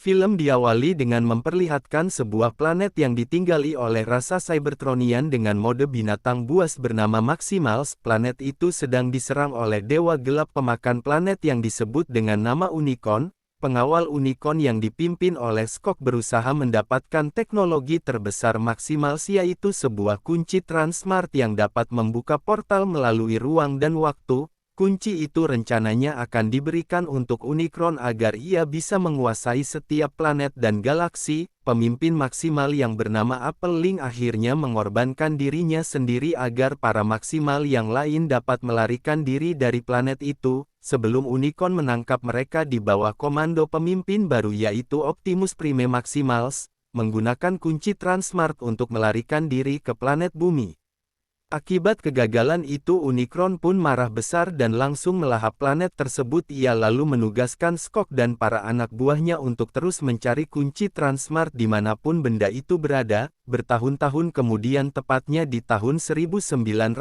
Film diawali dengan memperlihatkan sebuah planet yang ditinggali oleh rasa Cybertronian dengan mode binatang buas bernama Maximals. Planet itu sedang diserang oleh dewa gelap pemakan planet yang disebut dengan nama Unicorn. Pengawal Unicorn yang dipimpin oleh Skok berusaha mendapatkan teknologi terbesar Maximals, yaitu sebuah kunci Transmart yang dapat membuka portal melalui ruang dan waktu. Kunci itu rencananya akan diberikan untuk Unicron agar ia bisa menguasai setiap planet dan galaksi. Pemimpin maksimal yang bernama Apple Link akhirnya mengorbankan dirinya sendiri agar para maksimal yang lain dapat melarikan diri dari planet itu, sebelum Unicron menangkap mereka di bawah komando pemimpin baru yaitu Optimus Prime Maximals, menggunakan kunci Transmart untuk melarikan diri ke planet bumi. Akibat kegagalan itu Unicron pun marah besar dan langsung melahap planet tersebut. Ia lalu menugaskan Skok dan para anak buahnya untuk terus mencari kunci Transmart dimanapun benda itu berada. Bertahun-tahun kemudian, tepatnya di tahun 1994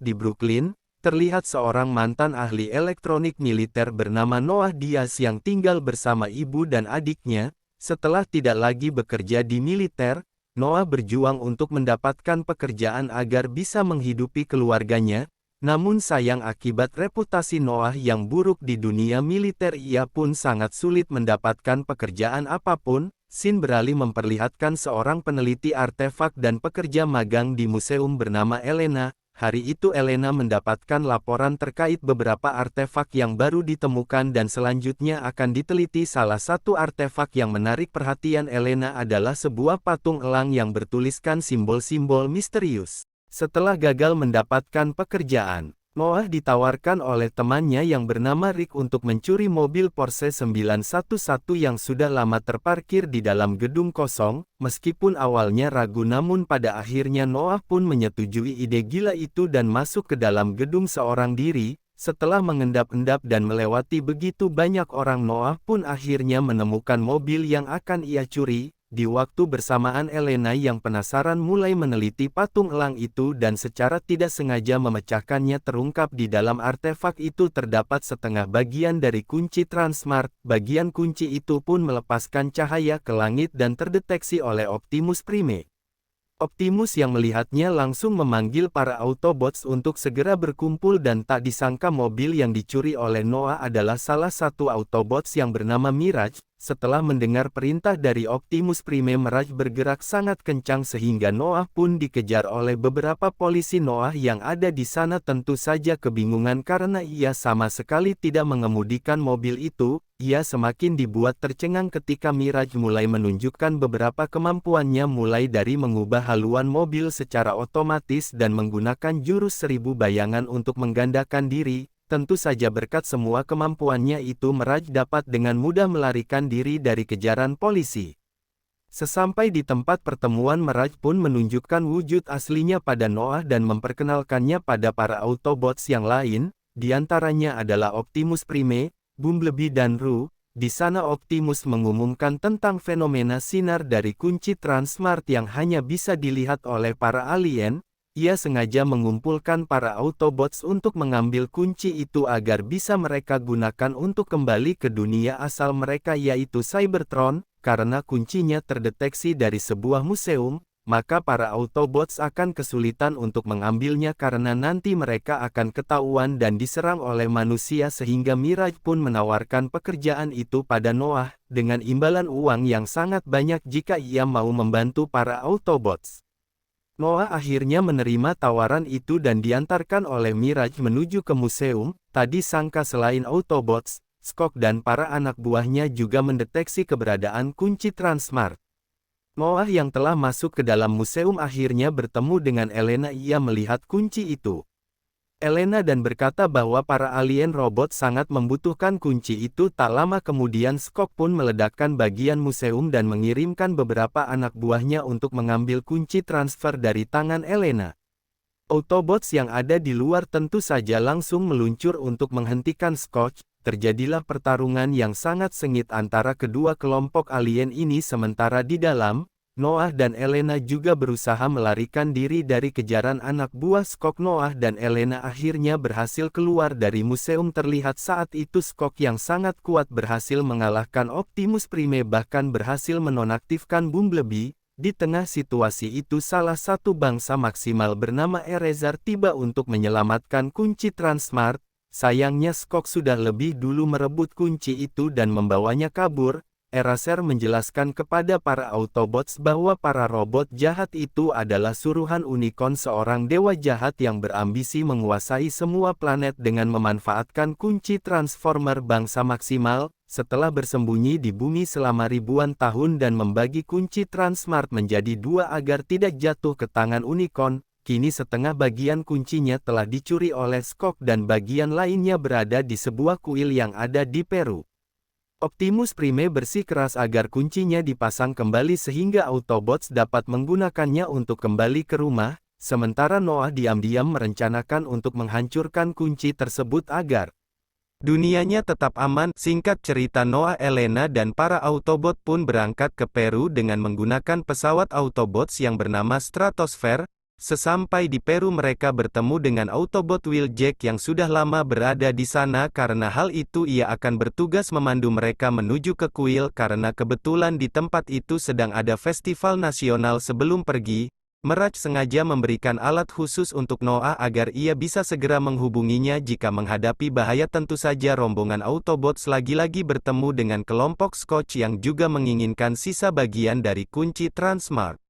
di Brooklyn, terlihat seorang mantan ahli elektronik militer bernama Noah Diaz yang tinggal bersama ibu dan adiknya. Setelah tidak lagi bekerja di militer, Noah berjuang untuk mendapatkan pekerjaan agar bisa menghidupi keluarganya. Namun sayang, akibat reputasi Noah yang buruk di dunia militer, ia pun sangat sulit mendapatkan pekerjaan apapun. Scene beralih memperlihatkan seorang peneliti artefak dan pekerja magang di museum bernama Elena. Hari itu Elena mendapatkan laporan terkait beberapa artefak yang baru ditemukan dan selanjutnya akan diteliti. Salah satu artefak yang menarik perhatian Elena adalah sebuah patung elang yang bertuliskan simbol-simbol misterius. Setelah gagal mendapatkan pekerjaan, Noah ditawarkan oleh temannya yang bernama Rick untuk mencuri mobil Porsche 911 yang sudah lama terparkir di dalam gedung kosong. Meskipun awalnya ragu, namun pada akhirnya Noah pun menyetujui ide gila itu dan masuk ke dalam gedung seorang diri. Setelah mengendap-endap dan melewati begitu banyak orang, Noah pun akhirnya menemukan mobil yang akan ia curi. Di waktu bersamaan Elena yang penasaran mulai meneliti patung elang itu dan secara tidak sengaja memecahkannya. Terungkap di dalam artefak itu terdapat setengah bagian dari kunci Transmart. Bagian kunci itu pun melepaskan cahaya ke langit dan terdeteksi oleh Optimus Prime. Optimus yang melihatnya langsung memanggil para Autobots untuk segera berkumpul dan tak disangka mobil yang dicuri oleh Noah adalah salah satu Autobots yang bernama Mirage. Setelah mendengar perintah dari Optimus Prime, Mirage bergerak sangat kencang sehingga Noah pun dikejar oleh beberapa polisi. Noah yang ada di sana tentu saja kebingungan karena ia sama sekali tidak mengemudikan mobil itu. Ia semakin dibuat tercengang ketika Mirage mulai menunjukkan beberapa kemampuannya, mulai dari mengubah haluan mobil secara otomatis dan menggunakan jurus 1000 bayangan untuk menggandakan diri. Tentu saja berkat semua kemampuannya itu, Mirage dapat dengan mudah melarikan diri dari kejaran polisi. Sesampai di tempat pertemuan, Mirage pun menunjukkan wujud aslinya pada Noah dan memperkenalkannya pada para Autobots yang lain. Di antaranya adalah Optimus Prime, Bumblebee dan Ru. Di sana Optimus mengumumkan tentang fenomena sinar dari kunci Transmart yang hanya bisa dilihat oleh para alien. Ia sengaja mengumpulkan para Autobots untuk mengambil kunci itu agar bisa mereka gunakan untuk kembali ke dunia asal mereka yaitu Cybertron. Karena kuncinya terdeteksi dari sebuah museum, maka para Autobots akan kesulitan untuk mengambilnya karena nanti mereka akan ketahuan dan diserang oleh manusia, sehingga Mirage pun menawarkan pekerjaan itu pada Noah, dengan imbalan uang yang sangat banyak jika ia mau membantu para Autobots. Noah akhirnya menerima tawaran itu dan diantarkan oleh Mirage menuju ke museum. Tadi sangka selain Autobots, Skok dan para anak buahnya juga mendeteksi keberadaan kunci Transmart. Noah yang telah masuk ke dalam museum akhirnya bertemu dengan Elena. Ia melihat kunci itu. Elena dan berkata bahwa para alien robot sangat membutuhkan kunci itu. Tak lama kemudian Skok pun meledakkan bagian museum dan mengirimkan beberapa anak buahnya untuk mengambil kunci transfer dari tangan Elena. Autobots yang ada di luar tentu saja langsung meluncur untuk menghentikan Skok. Terjadilah pertarungan yang sangat sengit antara kedua kelompok alien ini, sementara di dalam, Noah dan Elena juga berusaha melarikan diri dari kejaran anak buah Skok. Noah dan Elena akhirnya berhasil keluar dari museum. Terlihat saat itu Skok yang sangat kuat berhasil mengalahkan Optimus Prime, bahkan berhasil menonaktifkan Bumblebee. Di tengah situasi itu salah satu bangsa maksimal bernama Eraser tiba untuk menyelamatkan kunci Transmart. Sayangnya Skok sudah lebih dulu merebut kunci itu dan membawanya kabur. Eraser menjelaskan kepada para Autobots bahwa para robot jahat itu adalah suruhan Unicorn, seorang dewa jahat yang berambisi menguasai semua planet dengan memanfaatkan kunci Transformer bangsa maksimal. Setelah bersembunyi di bumi selama ribuan tahun dan membagi kunci Transmart menjadi dua agar tidak jatuh ke tangan Unicorn, kini setengah bagian kuncinya telah dicuri oleh Skok dan bagian lainnya berada di sebuah kuil yang ada di Peru. Optimus Prime bersikeras agar kuncinya dipasang kembali sehingga Autobots dapat menggunakannya untuk kembali ke rumah, sementara Noah diam-diam merencanakan untuk menghancurkan kunci tersebut agar dunianya tetap aman. Singkat cerita, Noah, Elena dan para Autobot pun berangkat ke Peru dengan menggunakan pesawat Autobots yang bernama Stratosphere. Sesampai di Peru mereka bertemu dengan Autobot Wheeljack yang sudah lama berada di sana. Karena hal itu ia akan bertugas memandu mereka menuju ke kuil karena kebetulan di tempat itu sedang ada festival nasional. Sebelum pergi, Mirage sengaja memberikan alat khusus untuk Noah agar ia bisa segera menghubunginya jika menghadapi bahaya. Tentu saja rombongan Autobots lagi-lagi bertemu dengan kelompok Scotch yang juga menginginkan sisa bagian dari kunci Transmart.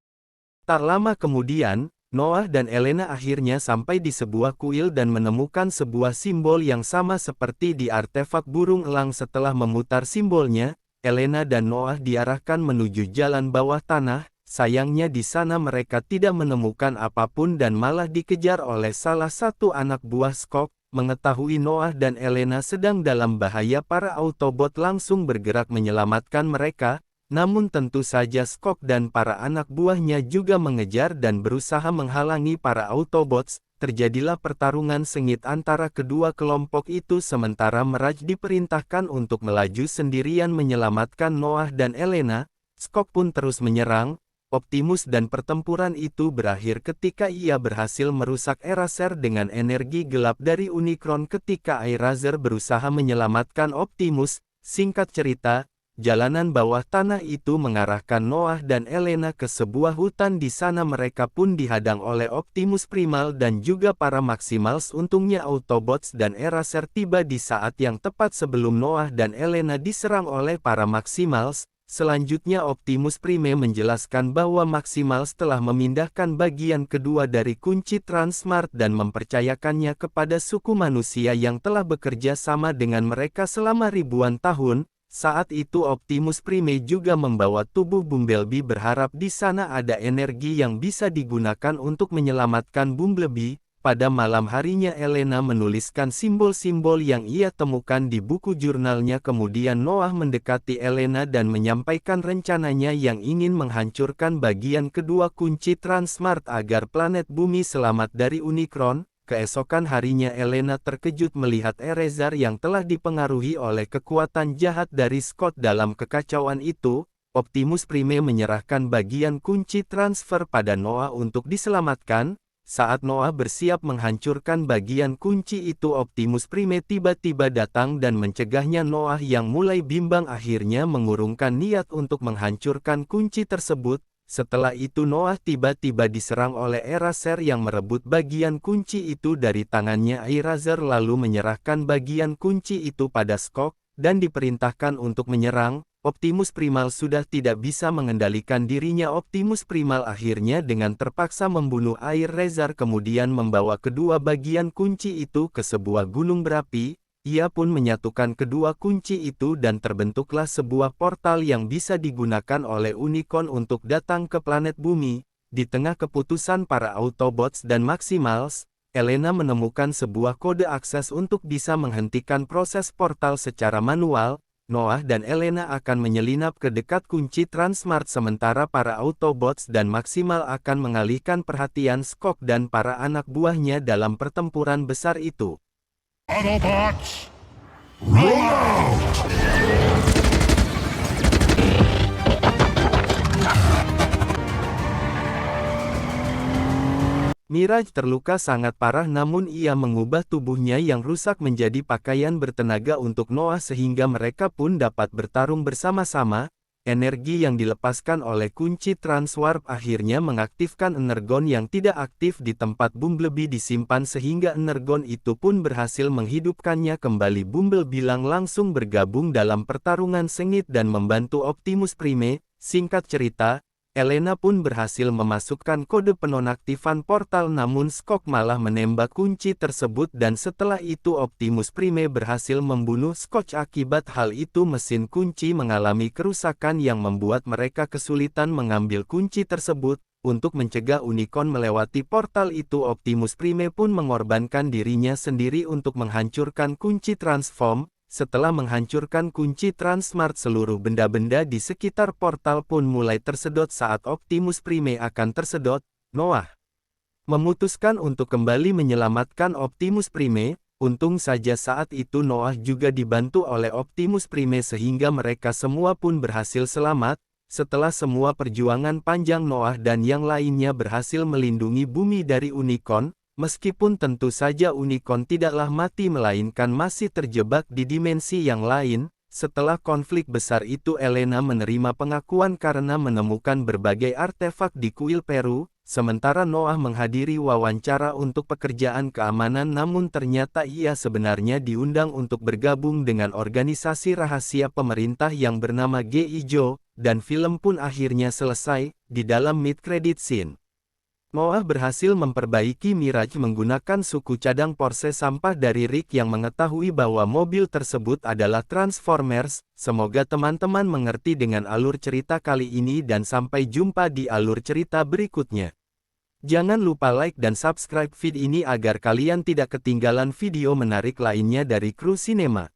Tak lama kemudian, Noah dan Elena akhirnya sampai di sebuah kuil dan menemukan sebuah simbol yang sama seperti di artefak burung elang. Setelah memutar simbolnya, Elena dan Noah diarahkan menuju jalan bawah tanah. Sayangnya di sana mereka tidak menemukan apapun dan malah dikejar oleh salah satu anak buah Skok. Mengetahui Noah dan Elena sedang dalam bahaya, para Autobot langsung bergerak menyelamatkan mereka. Namun tentu saja Skok dan para anak buahnya juga mengejar dan berusaha menghalangi para Autobots. Terjadilah pertarungan sengit antara kedua kelompok itu sementara Mirage diperintahkan untuk melaju sendirian menyelamatkan Noah dan Elena. Skok pun terus menyerang Optimus dan pertempuran itu berakhir ketika ia berhasil merusak Eraser dengan energi gelap dari Unicron ketika Eraser berusaha menyelamatkan Optimus. Singkat cerita, jalanan bawah tanah itu mengarahkan Noah dan Elena ke sebuah hutan. Di sana mereka pun dihadang oleh Optimus Primal dan juga para Maximals. Untungnya Autobots dan Eraser tiba di saat yang tepat sebelum Noah dan Elena diserang oleh para Maximals. Selanjutnya Optimus Prime menjelaskan bahwa Maximals telah memindahkan bagian kedua dari kunci Transmart dan mempercayakannya kepada suku manusia yang telah bekerja sama dengan mereka selama ribuan tahun. Saat itu Optimus Prime juga membawa tubuh Bumblebee, berharap di sana ada energi yang bisa digunakan untuk menyelamatkan Bumblebee. Pada malam harinya Elena menuliskan simbol-simbol yang ia temukan di buku jurnalnya. Kemudian Noah mendekati Elena dan menyampaikan rencananya yang ingin menghancurkan bagian kedua kunci Transmart agar planet bumi selamat dari Unicron. Keesokan harinya Elena terkejut melihat Eraser yang telah dipengaruhi oleh kekuatan jahat dari Scott. Dalam kekacauan itu, Optimus Prime menyerahkan bagian kunci transfer pada Noah untuk diselamatkan. Saat Noah bersiap menghancurkan bagian kunci itu, Optimus Prime tiba-tiba datang dan mencegahnya. Noah yang mulai bimbang akhirnya mengurungkan niat untuk menghancurkan kunci tersebut. Setelah itu Noah tiba-tiba diserang oleh Eraser yang merebut bagian kunci itu dari tangannya. Eraser lalu menyerahkan bagian kunci itu pada Skok, dan diperintahkan untuk menyerang. Optimus Primal sudah tidak bisa mengendalikan dirinya. Optimus Primal akhirnya dengan terpaksa membunuh Eraser kemudian membawa kedua bagian kunci itu ke sebuah gunung berapi. Ia pun menyatukan kedua kunci itu dan terbentuklah sebuah portal yang bisa digunakan oleh Unicron untuk datang ke planet bumi. Di tengah keputusan para Autobots dan Maximals, Elena menemukan sebuah kode akses untuk bisa menghentikan proses portal secara manual. Noah dan Elena akan menyelinap ke dekat kunci Transmart sementara para Autobots dan Maximal akan mengalihkan perhatian Skok dan para anak buahnya dalam pertempuran besar itu. Autobots, roll out! Mirage terluka sangat parah namun ia mengubah tubuhnya yang rusak menjadi pakaian bertenaga untuk Noah sehingga mereka pun dapat bertarung bersama-sama. Energi yang dilepaskan oleh kunci Transwarp akhirnya mengaktifkan energon yang tidak aktif di tempat Bumblebee disimpan sehingga energon itu pun berhasil menghidupkannya kembali. Bumblebee langsung bergabung dalam pertarungan sengit dan membantu Optimus Prime. Singkat cerita, Elena pun berhasil memasukkan kode penonaktifan portal namun Skok malah menembak kunci tersebut dan setelah itu Optimus Prime berhasil membunuh Skok. Akibat hal itu mesin kunci mengalami kerusakan yang membuat mereka kesulitan mengambil kunci tersebut. Untuk mencegah Unicorn melewati portal itu Optimus Prime pun mengorbankan dirinya sendiri untuk menghancurkan kunci transform. Setelah menghancurkan kunci Transmart seluruh benda-benda di sekitar portal pun mulai tersedot saat Optimus Prime akan tersedot. Noah memutuskan untuk kembali menyelamatkan Optimus Prime. Untung saja saat itu Noah juga dibantu oleh Optimus Prime sehingga mereka semua pun berhasil selamat. Setelah semua perjuangan panjang Noah dan yang lainnya berhasil melindungi bumi dari Unicorn. Meskipun tentu saja Unicorn tidaklah mati melainkan masih terjebak di dimensi yang lain, setelah konflik besar itu Elena menerima pengakuan karena menemukan berbagai artefak di kuil Peru, sementara Noah menghadiri wawancara untuk pekerjaan keamanan namun ternyata ia sebenarnya diundang untuk bergabung dengan organisasi rahasia pemerintah yang bernama GI Joe, dan film pun akhirnya selesai. Di dalam mid-credit scene, Noah berhasil memperbaiki Mirage menggunakan suku cadang Porsche sampah dari Rick yang mengetahui bahwa mobil tersebut adalah Transformers. Semoga teman-teman mengerti dengan alur cerita kali ini dan sampai jumpa di alur cerita berikutnya. Jangan lupa like dan subscribe feed ini agar kalian tidak ketinggalan video menarik lainnya dari Kru Sinema.